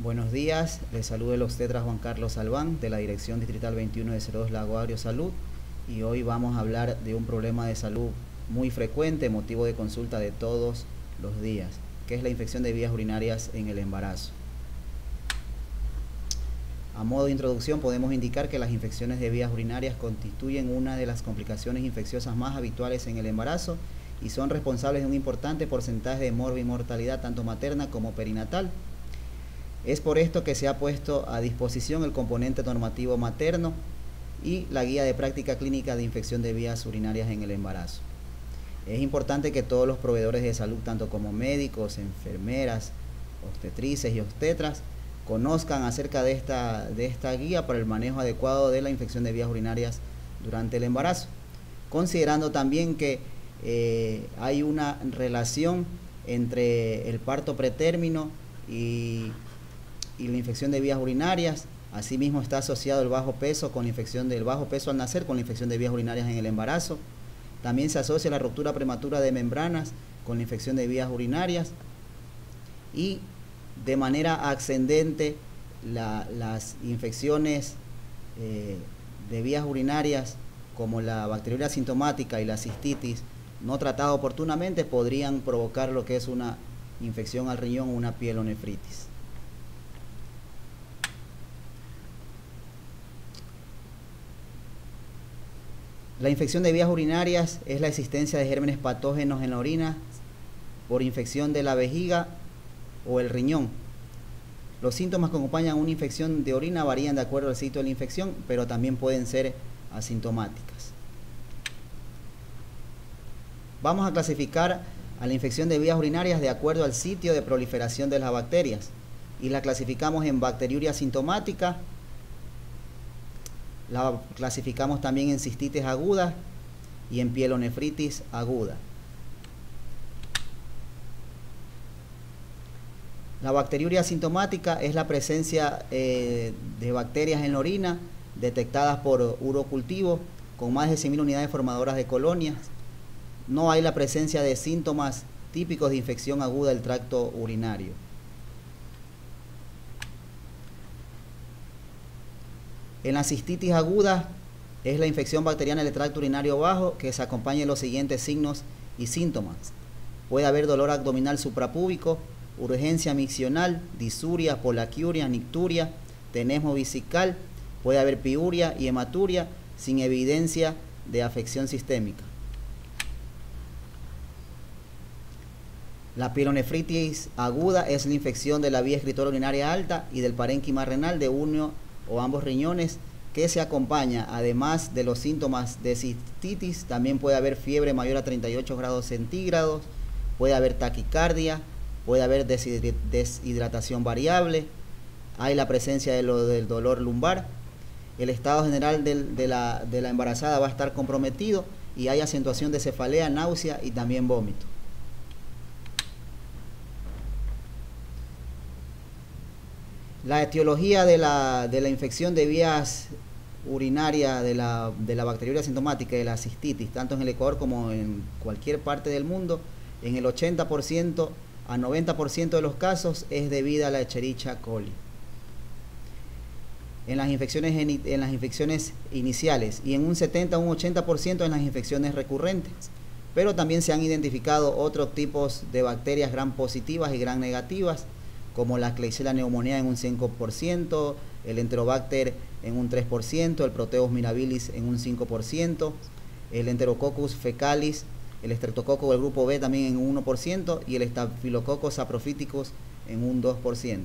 Buenos días, les saluda el obstetra Juan Carlos Albán de la Dirección Distrital 21 de 02 Lago Agrio Salud, y hoy vamos a hablar de un problema de salud muy frecuente, motivo de consulta de todos los días, que es la infección de vías urinarias en el embarazo. A modo de introducción podemos indicar que las infecciones de vías urinarias constituyen una de las complicaciones infecciosas más habituales en el embarazo y son responsables de un importante porcentaje de morbimortalidad tanto materna como perinatal. Es por esto que se ha puesto a disposición el componente normativo materno y la guía de práctica clínica de infección de vías urinarias en el embarazo. Es importante que todos los proveedores de salud, tanto como médicos, enfermeras, obstetrices y obstetras, conozcan acerca de esta guía para el manejo adecuado de la infección de vías urinarias durante el embarazo, considerando también que hay una relación entre el parto pretérmino y la infección de vías urinarias. Asimismo está asociado el bajo peso con la infección del bajo peso al nacer con la infección de vías urinarias en el embarazo. También se asocia la ruptura prematura de membranas con la infección de vías urinarias, y de manera ascendente las infecciones de vías urinarias como la bacteriuria asintomática y la cistitis no tratada oportunamente podrían provocar lo que es una infección al riñón o una pielonefritis. La infección de vías urinarias es la existencia de gérmenes patógenos en la orina por infección de la vejiga o el riñón. Los síntomas que acompañan una infección de orina varían de acuerdo al sitio de la infección, pero también pueden ser asintomáticas. Vamos a clasificar a la infección de vías urinarias de acuerdo al sitio de proliferación de las bacterias, y la clasificamos en bacteriuria asintomática. La clasificamos también en cistitis aguda y en pielonefritis aguda. La bacteriuria asintomática es la presencia de bacterias en la orina detectadas por urocultivo con más de 100.000 unidades formadoras de colonias. No hay la presencia de síntomas típicos de infección aguda del tracto urinario. En la cistitis aguda es la infección bacteriana del tracto urinario bajo que se acompaña de los siguientes signos y síntomas. Puede haber dolor abdominal suprapúbico, urgencia miccional, disuria, polaquiuria, nicturia, tenesmo vesical, puede haber piuria y hematuria sin evidencia de afección sistémica. La pielonefritis aguda es la infección de la vía excretora urinaria alta y del parénquima renal de uno o ambos riñones, que se acompaña, además de los síntomas de cistitis, también puede haber fiebre mayor a 38 grados centígrados, puede haber taquicardia, puede haber deshidratación variable, hay la presencia del dolor lumbar, el estado general de la embarazada va a estar comprometido y hay acentuación de cefalea, náusea y también vómito. La etiología de la infección de vías urinarias de la bacteriuria asintomática y de la cistitis, tanto en el Ecuador como en cualquier parte del mundo, en el 80% a 90% de los casos es debida a la Escherichia coli. En las infecciones iniciales, y en un 70 a un 80% en las infecciones recurrentes. Pero también se han identificado otros tipos de bacterias gram positivas y gram negativas, como la Klebsiella pneumoniae en un 5%, el Enterobacter en un 3%, el Proteus mirabilis en un 5%, el Enterococcus fecalis, el Streptococcus del grupo B también en un 1% y el Staphylococcus saprophyticus en un 2%.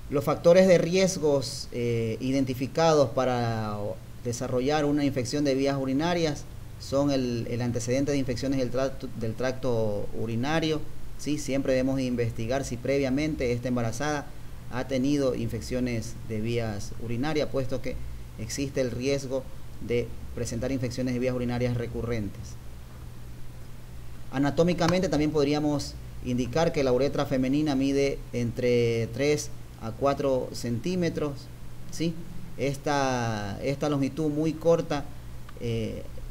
Los factores de riesgos identificados para desarrollar una infección de vías urinarias son el antecedente de infecciones del tracto urinario, ¿sí? Siempre debemos investigar si previamente esta embarazada ha tenido infecciones de vías urinarias, puesto que existe el riesgo de presentar infecciones de vías urinarias recurrentes. Anatómicamente también podríamos indicar que la uretra femenina mide entre 3 a 4 centímetros, ¿sí? Esta longitud muy corta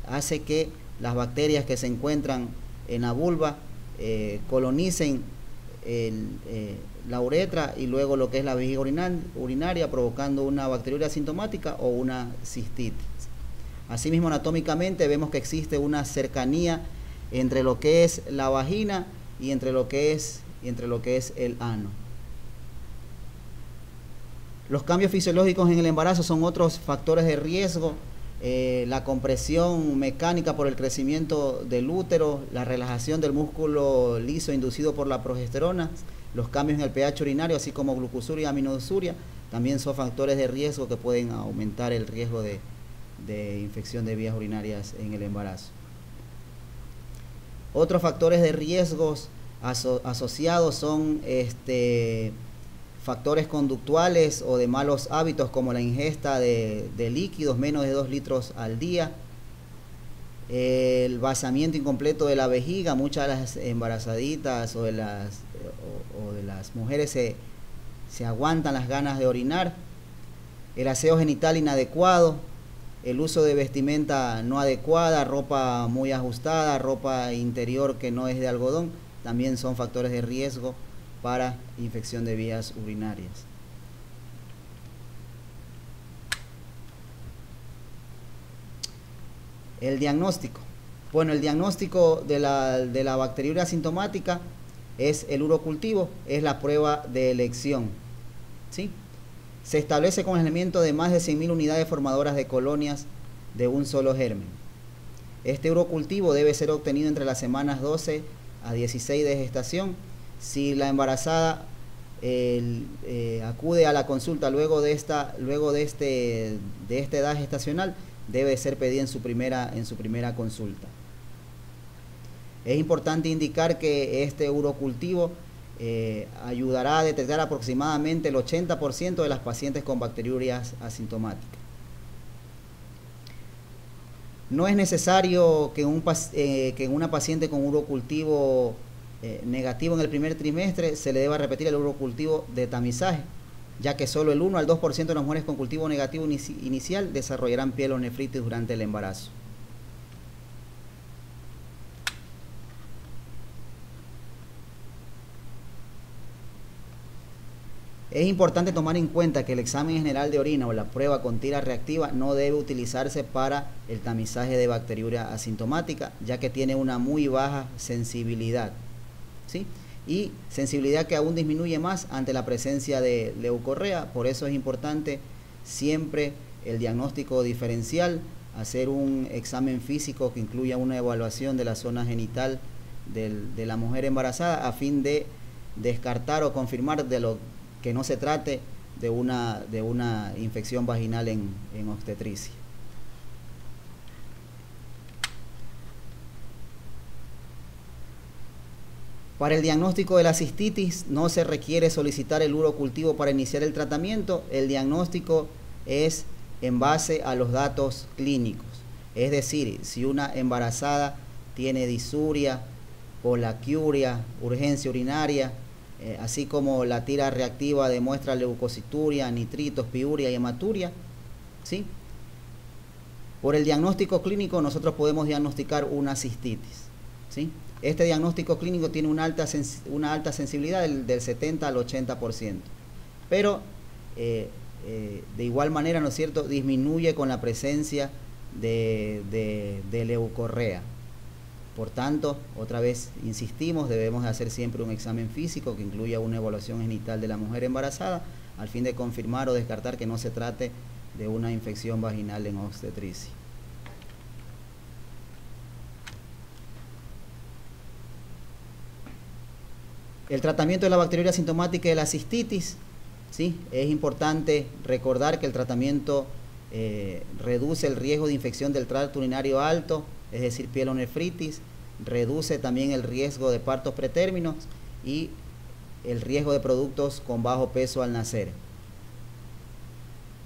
hace que las bacterias que se encuentran en la vulva colonicen la uretra y luego lo que es la vejiga urinaria, provocando una bacteriuria asintomática o una cistitis. Asimismo, anatómicamente vemos que existe una cercanía entre lo que es la vagina y entre lo que es el ano. Los cambios fisiológicos en el embarazo son otros factores de riesgo. La compresión mecánica por el crecimiento del útero, la relajación del músculo liso inducido por la progesterona, los cambios en el pH urinario, así como glucosuria y aminosuria, también son factores de riesgo que pueden aumentar el riesgo de infección de vías urinarias en el embarazo. Otros factores de riesgos asociados son factores conductuales o de malos hábitos, como la ingesta de líquidos menos de 2 litros al día, el vaciamiento incompleto de la vejiga. Muchas de las embarazaditas o de las mujeres se aguantan las ganas de orinar, el aseo genital inadecuado, el uso de vestimenta no adecuada, ropa muy ajustada, ropa interior que no es de algodón, también son factores de riesgo para infección de vías urinarias. El diagnóstico. Bueno, el diagnóstico de la bacteriuria asintomática es el urocultivo, es la prueba de elección, ¿sí? Se establece con el aislamiento de más de 100.000 unidades formadoras de colonias de un solo germen. Este urocultivo debe ser obtenido entre las semanas 12 a 16 de gestación. Si la embarazada acude a la consulta luego de esta edad gestacional, debe ser pedida en su primera consulta. Es importante indicar que este urocultivo ayudará a detectar aproximadamente el 80% de las pacientes con bacteriurias asintomáticas. No es necesario que en una paciente con urocultivo negativo en el primer trimestre se le deba repetir el urocultivo de tamizaje, ya que solo el 1 al 2% de las mujeres con cultivo negativo inicial desarrollarán pielonefritis durante el embarazo. Es importante tomar en cuenta que el examen general de orina o la prueba con tira reactiva no debe utilizarse para el tamizaje de bacteriuria asintomática, ya que tiene una muy baja sensibilidad, ¿sí? Y sensibilidad que aún disminuye más ante la presencia de leucorrea. Por eso es importante siempre el diagnóstico diferencial, hacer un examen físico que incluya una evaluación de la zona genital de la mujer embarazada, a fin de descartar o confirmar de lo que no se trate de una infección vaginal en obstetricia. Para el diagnóstico de la cistitis no se requiere solicitar el urocultivo para iniciar el tratamiento. El diagnóstico es en base a los datos clínicos. Es decir, si una embarazada tiene disuria, polaquiuria, urgencia urinaria, así como la tira reactiva demuestra leucocituria, nitritos, piuria y hematuria, ¿sí? Por el diagnóstico clínico nosotros podemos diagnosticar una cistitis, ¿sí? Este diagnóstico clínico tiene una alta sensibilidad del 70 al 80%, pero de igual manera, ¿no es cierto?, disminuye con la presencia de leucorrea. Por tanto, otra vez insistimos, debemos hacer siempre un examen físico que incluya una evaluación genital de la mujer embarazada, al fin de confirmar o descartar que no se trate de una infección vaginal en obstetricia. El tratamiento de la bacteriuria asintomática y de la cistitis, ¿sí? Es importante recordar que el tratamiento reduce el riesgo de infección del tracto urinario alto, es decir, pielonefritis, reduce también el riesgo de partos pretérminos y el riesgo de productos con bajo peso al nacer.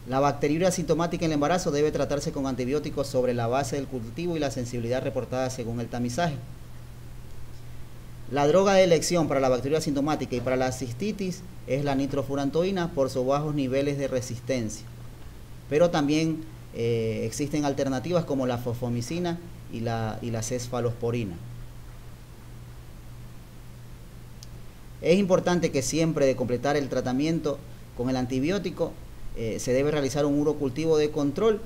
La bacteriuria asintomática en el embarazo debe tratarse con antibióticos sobre la base del cultivo y la sensibilidad reportada según el tamizaje. La droga de elección para la bacteriuria asintomática y para la cistitis es la nitrofurantoína por sus bajos niveles de resistencia. Pero también existen alternativas como la fosfomicina y la cefalosporina. Es importante que siempre de completar el tratamiento con el antibiótico se debe realizar un urocultivo de control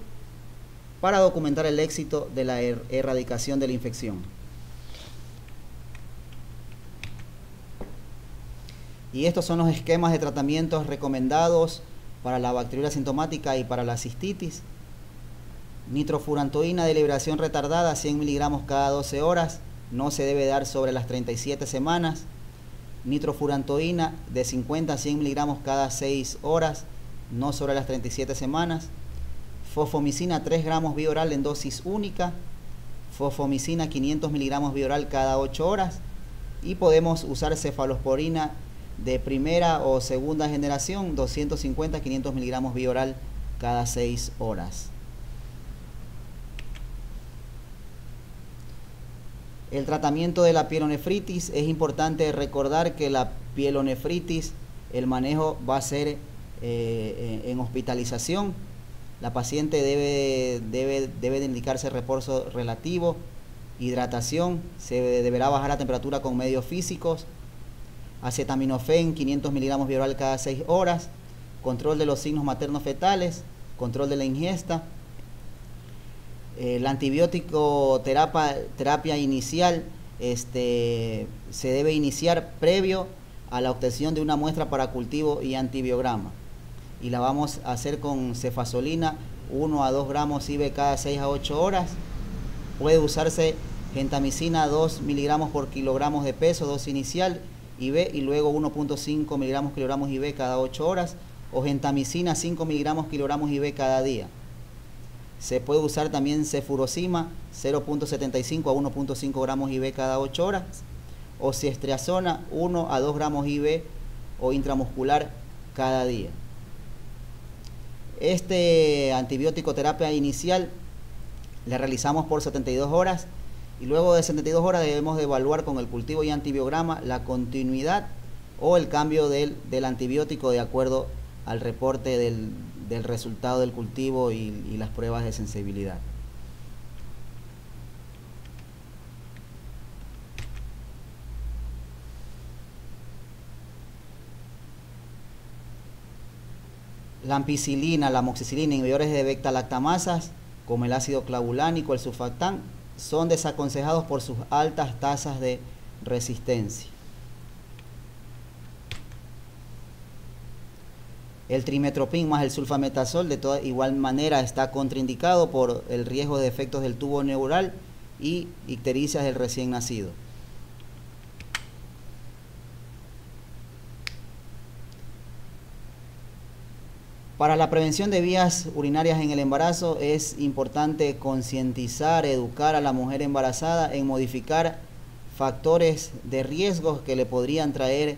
para documentar el éxito de la erradicación de la infección. Y estos son los esquemas de tratamientos recomendados para la bacteriuria sintomática y para la cistitis. Nitrofurantoína de liberación retardada, 100 miligramos cada 12 horas, no se debe dar sobre las 37 semanas. Nitrofurantoína de 50 a 100 miligramos cada 6 horas, no sobre las 37 semanas. Fosfomicina 3 gramos vía oral en dosis única. Fosfomicina 500 miligramos vía oral cada 8 horas. Y podemos usar cefalosporina de primera o segunda generación, 250 a 500 miligramos vía oral cada 6 horas. El tratamiento de la pielonefritis, es importante recordar que la pielonefritis, el manejo va a ser en hospitalización. La paciente debe de indicarse reposo relativo, hidratación, se deberá bajar la temperatura con medios físicos, acetaminofén 500 miligramos vía oral cada 6 horas, control de los signos materno-fetales, control de la ingesta. La antibiótico terapia inicial se debe iniciar previo a la obtención de una muestra para cultivo y antibiograma, y la vamos a hacer con cefazolina 1 a 2 gramos IV cada 6 a 8 horas. Puede usarse gentamicina 2 miligramos por kilogramos de peso, dosis inicial IV, y luego 1.5 miligramos kilogramos IV cada 8 horas, o gentamicina 5 miligramos kilogramos IV cada día. Se puede usar también cefurosima 0.75 a 1.5 gramos IV cada 8 horas, o ciestriazona 1 a 2 gramos IV o intramuscular cada día. Este antibiótico terapia inicial le realizamos por 72 horas y luego de 72 horas debemos de evaluar con el cultivo y antibiograma la continuidad o el cambio del antibiótico de acuerdo al reporte del resultado del cultivo y las pruebas de sensibilidad. La ampicilina, la amoxicilina, inhibidores de beta-lactamasas, como el ácido clavulánico, el surfactán, son desaconsejados por sus altas tasas de resistencia. El trimetoprim más el sulfametazol de toda igual manera está contraindicado por el riesgo de efectos del tubo neural y ictericias del recién nacido. Para la prevención de vías urinarias en el embarazo es importante concientizar, educar a la mujer embarazada en modificar factores de riesgos que le podrían traer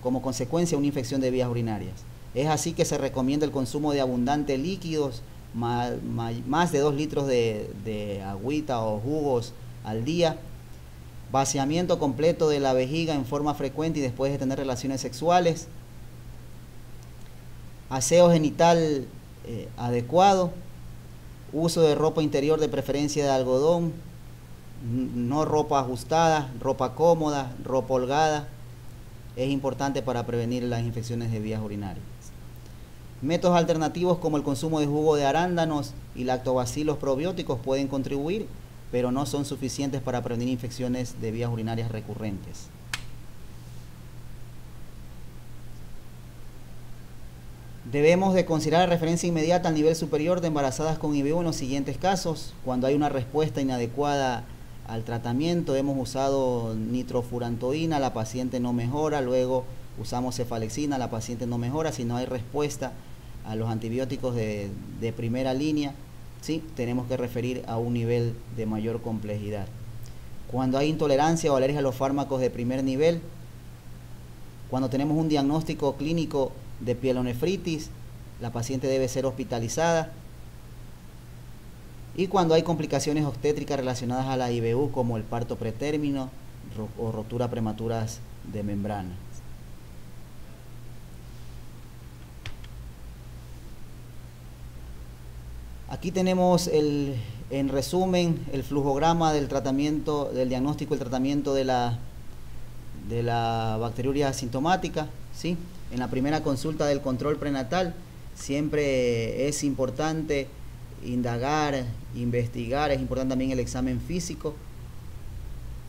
como consecuencia una infección de vías urinarias. Es así que se recomienda el consumo de abundantes líquidos, más de 2 litros de agüita o jugos al día, vaciamiento completo de la vejiga en forma frecuente y después de tener relaciones sexuales, aseo genital adecuado, uso de ropa interior de preferencia de algodón, no ropa ajustada, ropa cómoda, ropa holgada. Es importante para prevenir las infecciones de vías urinarias. Métodos alternativos como el consumo de jugo de arándanos y lactobacilos probióticos pueden contribuir, pero no son suficientes para prevenir infecciones de vías urinarias recurrentes. Debemos de considerar la referencia inmediata al nivel superior de embarazadas con IBU en los siguientes casos. Cuando hay una respuesta inadecuada al tratamiento, hemos usado nitrofurantoína, la paciente no mejora, luego usamos cefalexina, la paciente no mejora. Si no hay respuesta a los antibióticos de primera línea, sí, tenemos que referir a un nivel de mayor complejidad. Cuando hay intolerancia o alergia a los fármacos de primer nivel, cuando tenemos un diagnóstico clínico de pielonefritis, la paciente debe ser hospitalizada. Y cuando hay complicaciones obstétricas relacionadas a la IBU, como el parto pretérmino o rotura prematuras de membrana. Aquí tenemos en resumen el flujograma del tratamiento, del diagnóstico y el tratamiento de la bacteriuria asintomática, ¿sí? En la primera consulta del control prenatal siempre es importante indagar, investigar, es importante también el examen físico,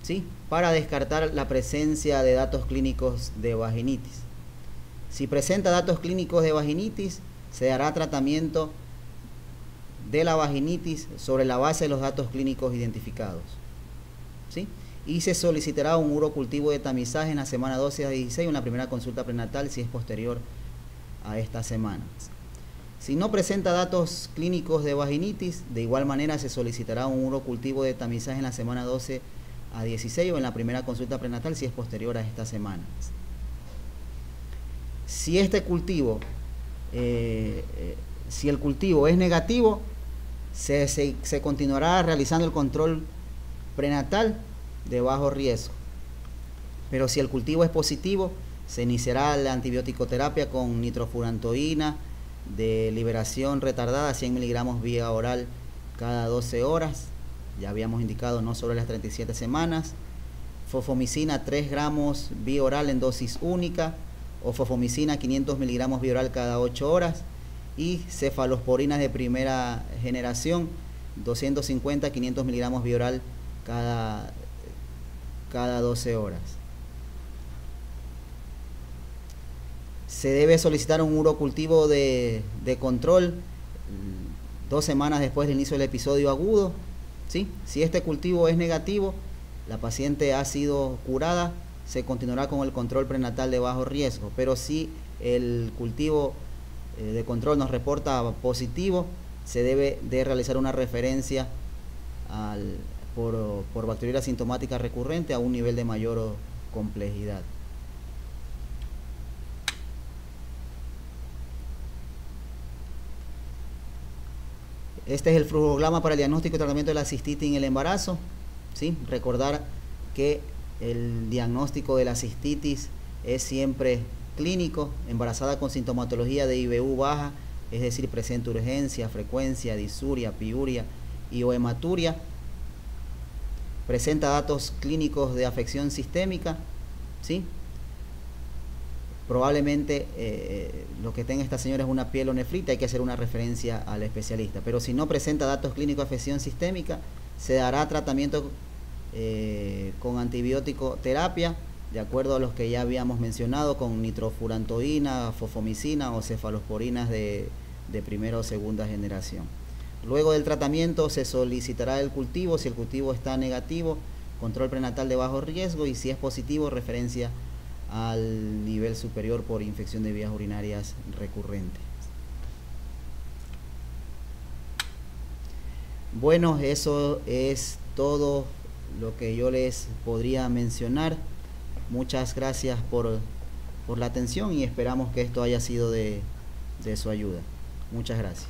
¿sí? Para descartar la presencia de datos clínicos de vaginitis. Si presenta datos clínicos de vaginitis, se dará tratamiento de la vaginitis sobre la base de los datos clínicos identificados, ¿sí? Y se solicitará un urocultivo de tamizaje en la semana 12 a 16 o en la primera consulta prenatal si es posterior a estas semanas. Si no presenta datos clínicos de vaginitis, de igual manera se solicitará un urocultivo de tamizaje en la semana 12 a 16 o en la primera consulta prenatal si es posterior a estas semanas. Si este cultivo, si el cultivo es negativo, se continuará realizando el control prenatal de bajo riesgo. Pero si el cultivo es positivo, se iniciará la antibiótico-terapia con nitrofurantoína de liberación retardada, 100 miligramos vía oral cada 12 horas. Ya habíamos indicado no sobre las 37 semanas. Fofomicina 3 gramos vía oral en dosis única, o fofomicina 500 miligramos vía oral cada 8 horas. Y cefalosporinas de primera generación, 250-500 miligramos vía oral cada 12 horas. Se debe solicitar un urocultivo de control 2 semanas después del inicio del episodio agudo, ¿sí? Si este cultivo es negativo, la paciente ha sido curada, se continuará con el control prenatal de bajo riesgo. Pero si el cultivo de control nos reporta positivo, se debe de realizar una referencia por bacteriuria asintomática recurrente a un nivel de mayor complejidad. Este es el flujograma para el diagnóstico y tratamiento de la cistitis en el embarazo, ¿sí? Recordar que el diagnóstico de la cistitis es siempre clínico, embarazada con sintomatología de IBU baja, es decir, presenta urgencia, frecuencia, disuria, piuria y o hematuria. Presenta datos clínicos de afección sistémica, ¿sí? Probablemente lo que tenga esta señora es una pielonefrita, hay que hacer una referencia al especialista. Pero si no presenta datos clínicos de afección sistémica, se dará tratamiento con antibiótico terapia, de acuerdo a los que ya habíamos mencionado, con nitrofurantoína, fofomicina o cefalosporinas de primera o segunda generación. Luego del tratamiento se solicitará el cultivo. Si el cultivo está negativo, control prenatal de bajo riesgo, y si es positivo, referencia al nivel superior por infección de vías urinarias recurrente. Bueno, eso es todo lo que yo les podría mencionar. Muchas gracias por la atención y esperamos que esto haya sido de su ayuda. Muchas gracias.